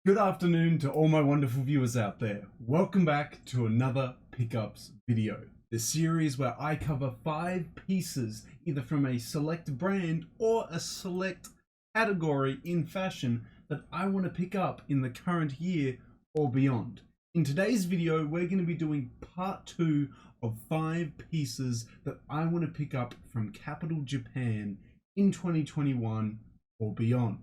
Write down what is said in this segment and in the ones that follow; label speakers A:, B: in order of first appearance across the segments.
A: Good afternoon to all my wonderful viewers out there. Welcome back to another pickups video. The series where I cover 5 pieces either from a select brand or a select category in fashion that I want to pick up in the current year or beyond. In today's video, we're going to be doing part 2 of 5 pieces that I want to pick up from Kapital Japan in 2021 or beyond.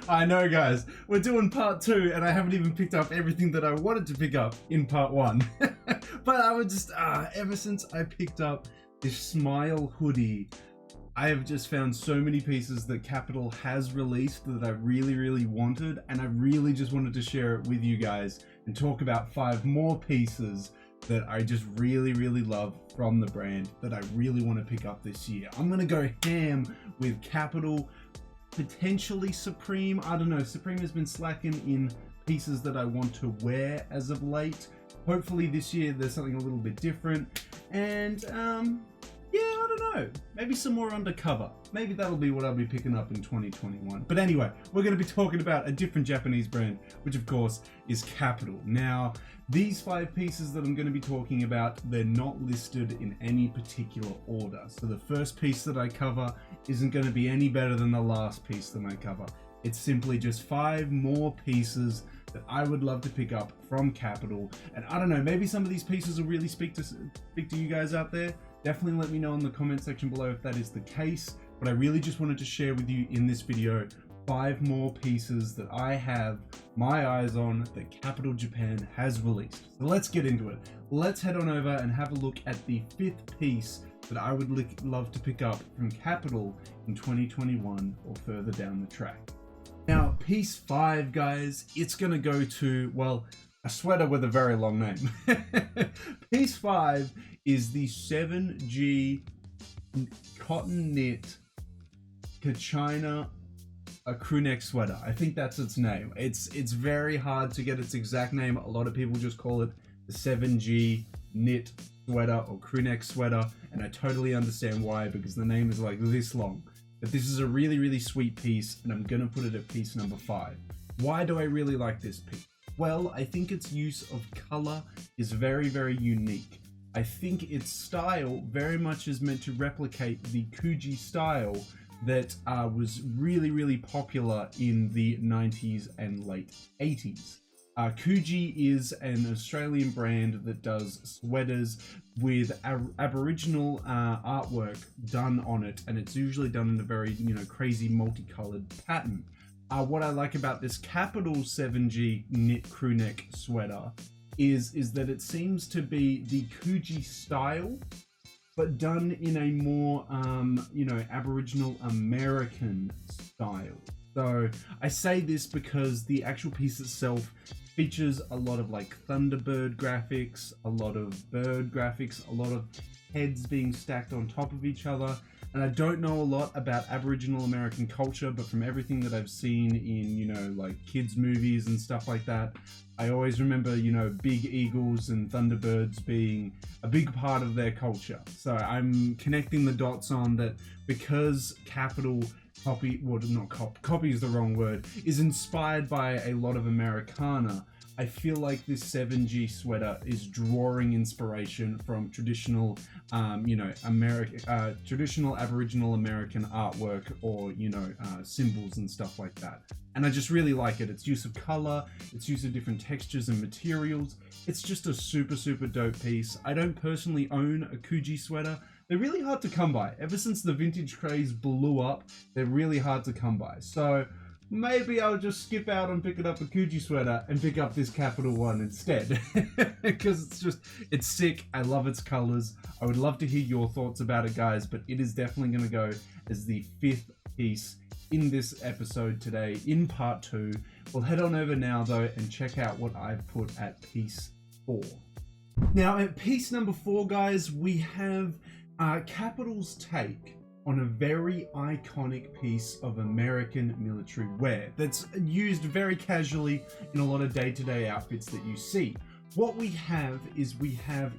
A: I know, guys, we're doing part 2 and I haven't even picked up everything that I wanted to pick up in part 1. But I would just ever since I picked up this Smile hoodie, I have just found so many pieces that Kapital has released that I really wanted, and I really just wanted to share it with you guys and talk about 5 more pieces that I just really love from the brand that I really want to pick up this year. I'm gonna go ham with Kapital, potentially Supreme. I don't know, Supreme has been slacking in pieces that I want to wear as of late. Hopefully this year there's something a little bit different, and yeah, I don't know, maybe some more undercover. Maybe that'll be what I'll be picking up in 2021. But anyway, we're going to be talking about a different Japanese brand, which of course is Kapital. Now, these 5 pieces that I'm going to be talking about, they're not listed in any particular order. So the first piece that I cover isn't going to be any better than the last piece that I cover. It's simply just 5 more pieces that I would love to pick up from Kapital. And I don't know, maybe some of these pieces will really speak to you guys out there. Definitely let me know in the comment section below if that is the case. But I really just wanted to share with you in this video 5 more pieces that I have my eyes on that Kapital Japan has released. So let's get into it. Let's head on over and have a look at the 5th piece that I would love to pick up from Kapital in 2021 or further down the track. Now, piece 5, guys, it's gonna go to, well, a sweater with a very long name. Piece 5 is the 7G cotton knit Kachina a crew neck sweater. I think that's its name. It's very hard to get its exact name. A lot of people just call it the 7G knit sweater or crew neck sweater, and I totally understand why, because the name is like this long. But this is a really sweet piece, and I'm gonna put it at piece number 5. Why do I really like this piece? Well, I think its use of color is very unique. I think its style very much is meant to replicate the Kuji style that was really popular in the 90s and late 80s. Kuji is an Australian brand that does sweaters with Aboriginal artwork done on it, and it's usually done in a very, crazy multicolored pattern. What I like about this Kapital 7G knit crew neck sweater is that it seems to be the Kuji style, but done in a more, Aboriginal American style. So I say this because the actual piece itself features a lot of like Thunderbird graphics, a lot of bird graphics, a lot of heads being stacked on top of each other. And I don't know a lot about Aboriginal American culture, but from everything that I've seen in, like kids movies and stuff like that, I always remember, big eagles and thunderbirds being a big part of their culture. So I'm connecting the dots on that because Kapital copy is the wrong word, is inspired by a lot of Americana. I feel like this 7G sweater is drawing inspiration from traditional, traditional Aboriginal American artwork or, symbols and stuff like that. And I just really like it. Its use of color, its use of different textures and materials. It's just a super dope piece. I don't personally own a Kuji sweater. They're really hard to come by. Ever since the vintage craze blew up, they're really hard to come by. So maybe I'll just skip out on picking up a Kuji sweater and pick up this Kapital one instead. Because it's sick. I love its colors. I would love to hear your thoughts about it, guys, but it is definitely going to go as the 5th piece in this episode today, in part 2. We'll head on over now, though, and check out what I've put at piece 4. Now, at piece number 4, guys, we have Kapital's take on a very iconic piece of American military wear that's used very casually in a lot of day-to-day outfits that you see. What we have is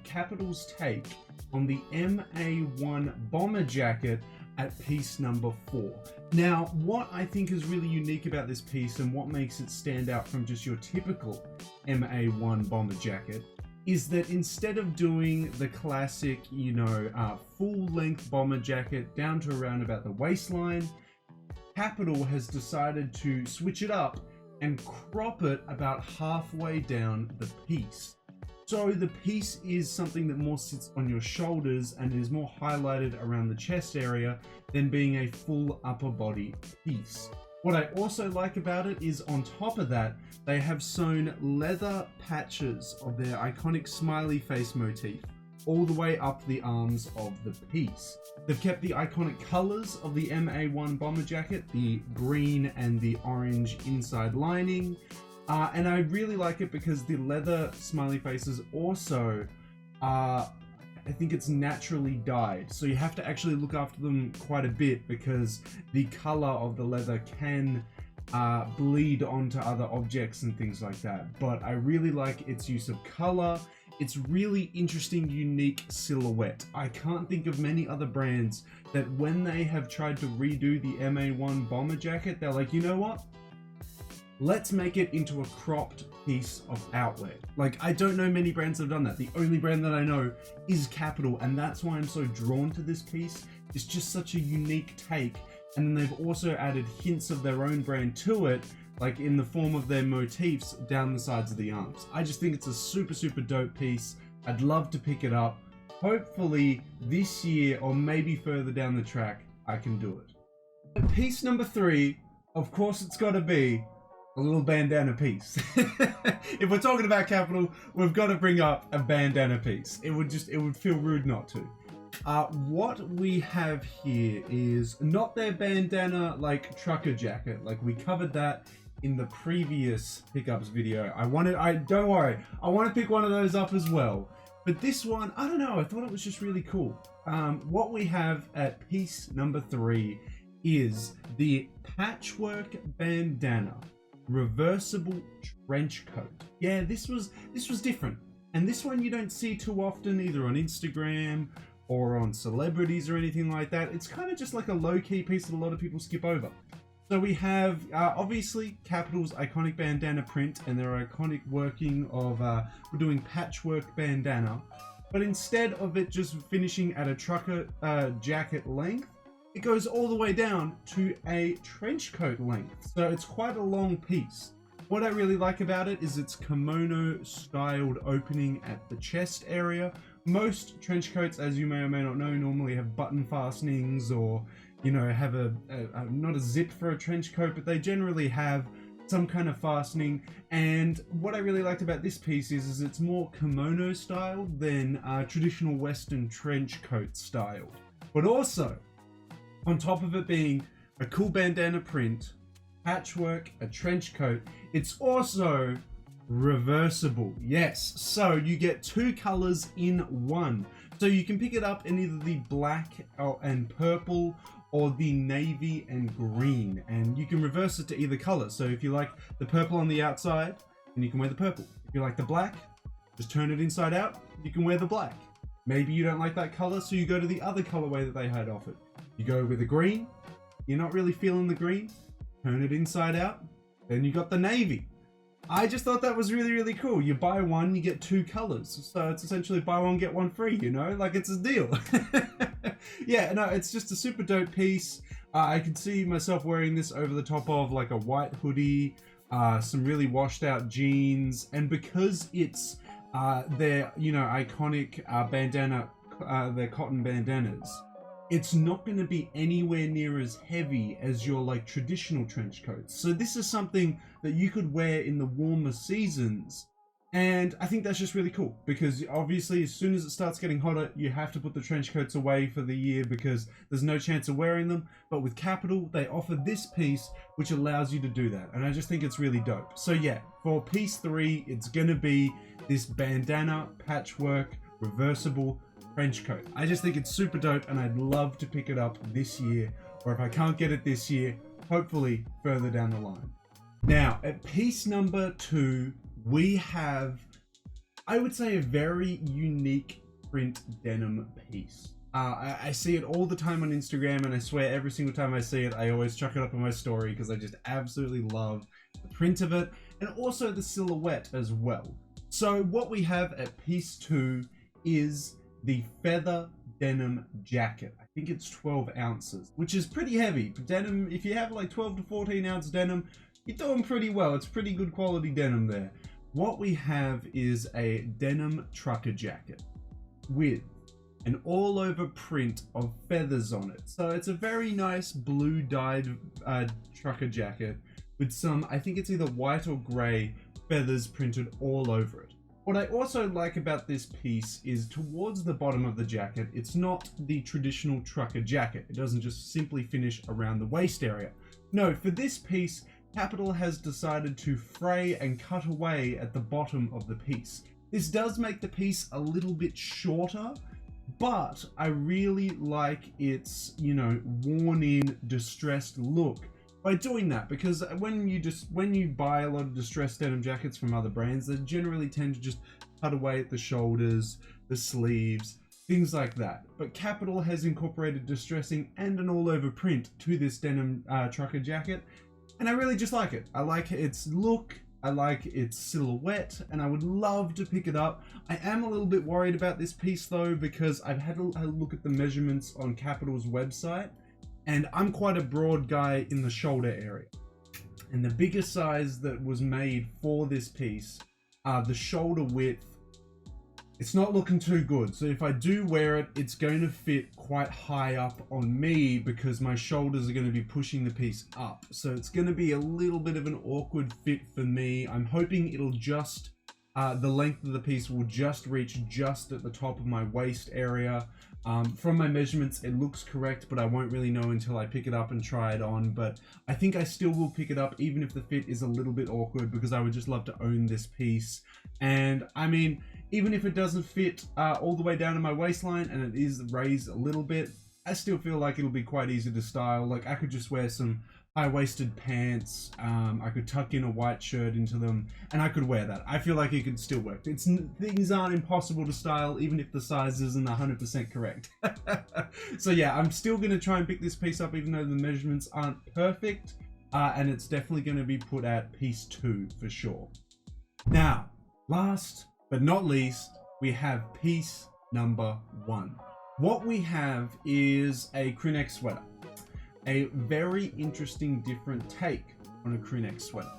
A: Kapital's take on the MA1 bomber jacket at piece number 4. Now, what I think is really unique about this piece and what makes it stand out from just your typical MA1 bomber jacket is that instead of doing the classic, full length bomber jacket down to around about the waistline, Kapital has decided to switch it up and crop it about halfway down the piece. So the piece is something that more sits on your shoulders and is more highlighted around the chest area than being a full upper body piece. What I also like about it is on top of that, they have sewn leather patches of their iconic smiley face motif all the way up the arms of the piece. They've kept the iconic colors of the MA1 bomber jacket, the green and the orange inside lining, and I really like it because the leather smiley faces also I think it's naturally dyed, so you have to actually look after them quite a bit because the color of the leather can bleed onto other objects and things like that. But I really like its use of color. It's really interesting, unique silhouette. I can't think of many other brands that when they have tried to redo the MA1 bomber jacket, they're like, you know what? Let's make it into a cropped piece of outlet. Like, I don't know many brands that have done that. The only brand that I know is Kapital, and that's why I'm so drawn to this piece. It's just such a unique take, and then they've also added hints of their own brand to it, like in the form of their motifs down the sides of the arms. I just think it's a super, super dope piece. I'd love to pick it up. Hopefully this year, or maybe further down the track, I can do it. Piece number 3, of course it's gotta be a little bandana piece. If we're talking about Kapital, we've got to bring up a bandana piece. It would feel rude not to. What we have here is not their bandana like trucker jacket. Like we covered that in the previous pickups video. Don't worry, I want to pick one of those up as well. But this one, I don't know, I thought it was just really cool. What we have at piece number 3 is the patchwork bandana reversible trench coat. Yeah, this was different, and this one you don't see too often either on Instagram or on celebrities or anything like that. It's kind of just like a low-key piece that a lot of people skip over. So we have obviously Kapital's iconic bandana print and their iconic working of we're doing patchwork bandana, but instead of it just finishing at a trucker jacket length, it goes all the way down to a trench coat length. So it's quite a long piece. What I really like about it is its kimono styled opening at the chest area. Most trench coats, as you may or may not know, normally have button fastenings or, have a not a zip for a trench coat, but they generally have some kind of fastening. And what I really liked about this piece is it's more kimono styled than traditional Western trench coat style. But also, on top of it being a cool bandana print, patchwork, a trench coat, it's also reversible. Yes, so you get 2 colors in one. So you can pick it up in either the black and purple or the navy and green, and you can reverse it to either color. So if you like the purple on the outside, then you can wear the purple. If you like the black, just turn it inside out, you can wear the black. Maybe you don't like that color, so you go to the other colorway that they had offered. You go with the green, you're not really feeling the green, turn it inside out, then you got the navy. I just thought that was really, really cool. You buy one, you get 2 colors. So it's essentially buy one, get one free, like it's a deal. Yeah, no, it's just a super dope piece. I could see myself wearing this over the top of like a white hoodie, some really washed out jeans, and because it's their, iconic bandana, their cotton bandanas, it's not going to be anywhere near as heavy as your like traditional trench coats. So this is something that you could wear in the warmer seasons. And I think that's just really cool because obviously as soon as it starts getting hotter, you have to put the trench coats away for the year because there's no chance of wearing them. But with Kapital, they offer this piece, which allows you to do that. And I just think it's really dope. So yeah, for piece 3, it's going to be this bandana patchwork reversible trench coat. I just think it's super dope and I'd love to pick it up this year, or if I can't get it this year, hopefully further down the line. Now at piece number 2, we have, I would say, a very unique print denim piece. I see it all the time on Instagram, and I swear every single time I see it, I always chuck it up on my story because I just absolutely love the print of it and also the silhouette as well. So what we have at piece 2 is the feather denim jacket. I think it's 12 ounces, which is pretty heavy. Denim, if you have like 12 to 14 ounce denim, you're doing pretty well. It's pretty good quality denim there. What we have is a denim trucker jacket with an all over print of feathers on it. So it's a very nice blue dyed trucker jacket with some, I think it's either white or gray feathers printed all over it. What I also like about this piece is towards the bottom of the jacket, it's not the traditional trucker jacket. It doesn't just simply finish around the waist area. No, for this piece, Kapital has decided to fray and cut away at the bottom of the piece. This does make the piece a little bit shorter, but I really like its, you know, worn in, distressed look by doing that, because when you buy a lot of distressed denim jackets from other brands, they generally tend to just cut away at the shoulders, the sleeves, things like that. But Kapital has incorporated distressing and an all-over print to this denim trucker jacket, and I really just like it. I like its look, I like its silhouette, and I would love to pick it up. I am a little bit worried about this piece though, because I've had a look at the measurements on Kapital's website, and I'm quite a broad guy in the shoulder area. And the biggest size that was made for this piece, the shoulder width, it's not looking too good. So if I do wear it, it's going to fit quite high up on me because my shoulders are going to be pushing the piece up. So it's going to be a little bit of an awkward fit for me. I'm hoping it'll just, the length of the piece will just reach just at the top of my waist area. From my measurements, it looks correct, but I won't really know until I pick it up and try it on. But I think I still will pick it up, even if the fit is a little bit awkward, because I would just love to own this piece. And I mean, even if it doesn't fit all the way down to my waistline and it is raised a little bit, I still feel like it'll be quite easy to style. Like I could just wear some high-waisted pants, I could tuck in a white shirt into them, and I could wear that. I feel like it could still work. Things aren't impossible to style, even if the size isn't 100% correct. So yeah, I'm still going to try and pick this piece up, even though the measurements aren't perfect, and it's definitely going to be put at piece 2 for sure. Now, last but not least, we have piece number 1. What we have is a crew neck sweater. A very interesting different take on a crew neck sweater.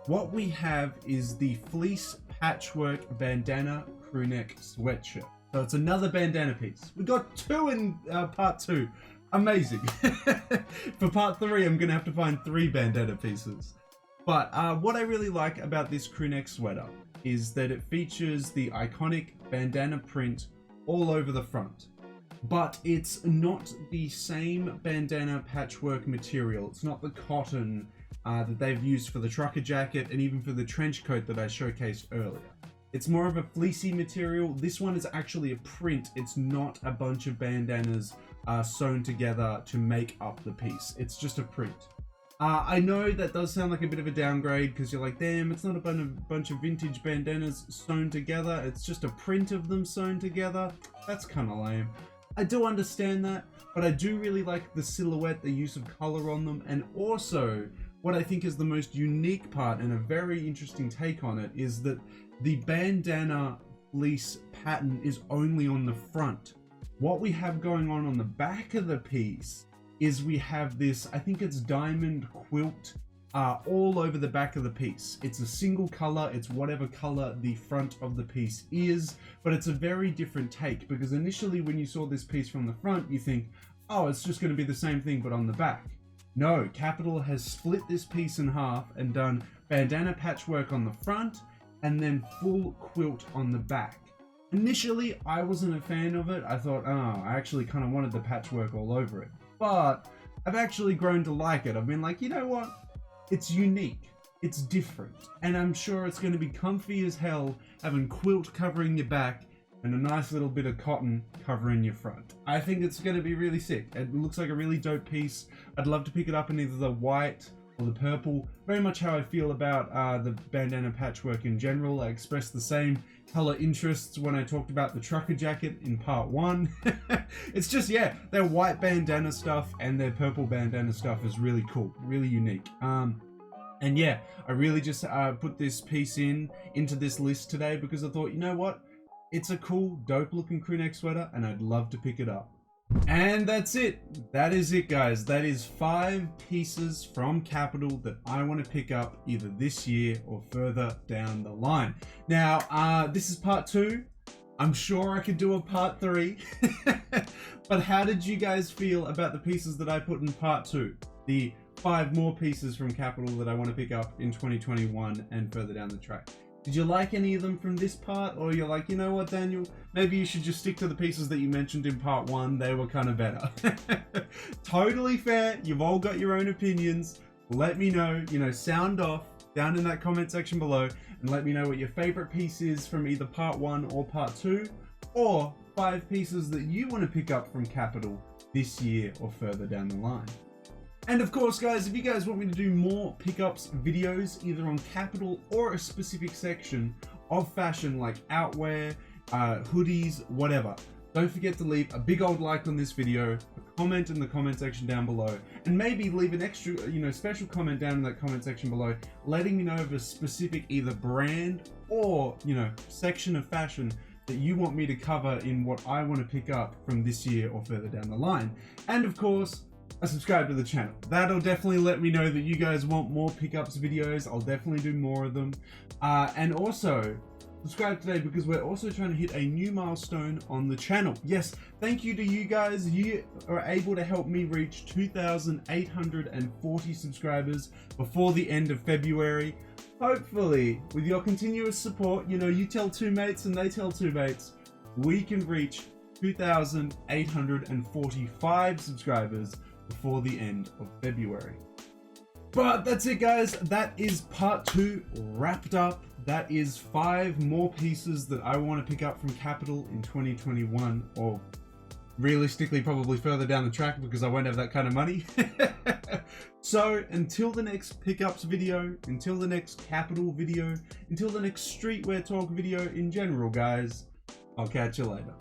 A: What we have is the fleece patchwork bandana crew neck sweatshirt. So it's another bandana piece. We got 2 in part 2. Amazing. For part 3, I'm gonna have to find 3 bandana pieces. But what I really like about this crew neck sweater is that it features the iconic bandana print all over the front. But it's not the same bandana patchwork material. It's not the cotton that they've used for the trucker jacket and even for the trench coat that I showcased earlier. It's more of a fleecy material. This one is actually a print. It's not a bunch of bandanas sewn together to make up the piece. It's just a print. I know that does sound like a bit of a downgrade because you're like, damn, it's not a bunch of vintage bandanas sewn together. It's just a print of them sewn together. That's kind of lame. I do understand that, but I do really like the silhouette, the use of color on them, and also what I think is the most unique part and a very interesting take on it is that the bandana fleece pattern is only on the front. What we have going on the back of the piece is we have this, I think it's diamond quilt all over the back of the piece. It's a single color, it's whatever color the front of the piece is, but it's a very different take because initially when you saw this piece from the front, you think, oh, it's just going to be the same thing but on the back. No, Kapital has split this piece in half and done bandana patchwork on the front and then full quilt on the back. Initially, I wasn't a fan of it. I thought, oh, I actually kind of wanted the patchwork all over it. But I've actually grown to like it. I've been like, you know what? It's unique, it's different, and I'm sure it's going to be comfy as hell having quilt covering your back and a nice little bit of cotton covering your front. I think it's going to be really sick. It looks like a really dope piece. I'd love to pick it up in either the white or the purple. Very much how I feel about the bandana patchwork in general. I expressed the same color interests when I talked about the trucker jacket in part 1. It's just, yeah, their white bandana stuff and their purple bandana stuff is really cool, really unique. And yeah, I really just put this piece into this list today because I thought, you know what? It's a cool, dope looking crew neck sweater and I'd love to pick it up. And that's it. That is it, guys. That is 5 pieces from Kapital that I want to pick up either this year or further down the line. Now, this is part 2. I'm sure I could do a part 3. But how did you guys feel about the pieces that I put in part 2? The 5 more pieces from Kapital that I want to pick up in 2021 and further down the track. Did you like any of them from this part, or you're like, you know what, Daniel, maybe you should just stick to the pieces that you mentioned in part 1, they were kind of better. Totally fair, you've all got your own opinions. Let me know, sound off down in that comment section below, and let me know what your favorite piece is from either part 1 or part 2, or 5 pieces that you want to pick up from Kapital this year or further down the line. And of course, guys, if you guys want me to do more pickups videos, either on Kapital or a specific section of fashion like outwear, hoodies, whatever, don't forget to leave a big old like on this video, a comment in the comment section down below, and maybe leave an extra, special comment down in that comment section below, letting me know of a specific either brand or, section of fashion that you want me to cover in what I want to pick up from this year or further down the line. And of course, subscribe to the channel. That'll definitely let me know that you guys want more pickups videos. I'll definitely do more of them. And also, subscribe today because we're also trying to hit a new milestone on the channel. Yes, thank you to you guys. You are able to help me reach 2,840 subscribers before the end of February. Hopefully, with your continuous support, you tell 2 mates and they tell 2 mates, we can reach 2,845 subscribers before the end of February. But that's it, guys. That is part 2 wrapped up. That is 5 more pieces that I want to pick up from Kapital in 2021, or realistically probably further down the track because I won't have that kind of money. So until the next pickups video, until the next Kapital video, until the next streetwear talk video in general, guys, I'll catch you later.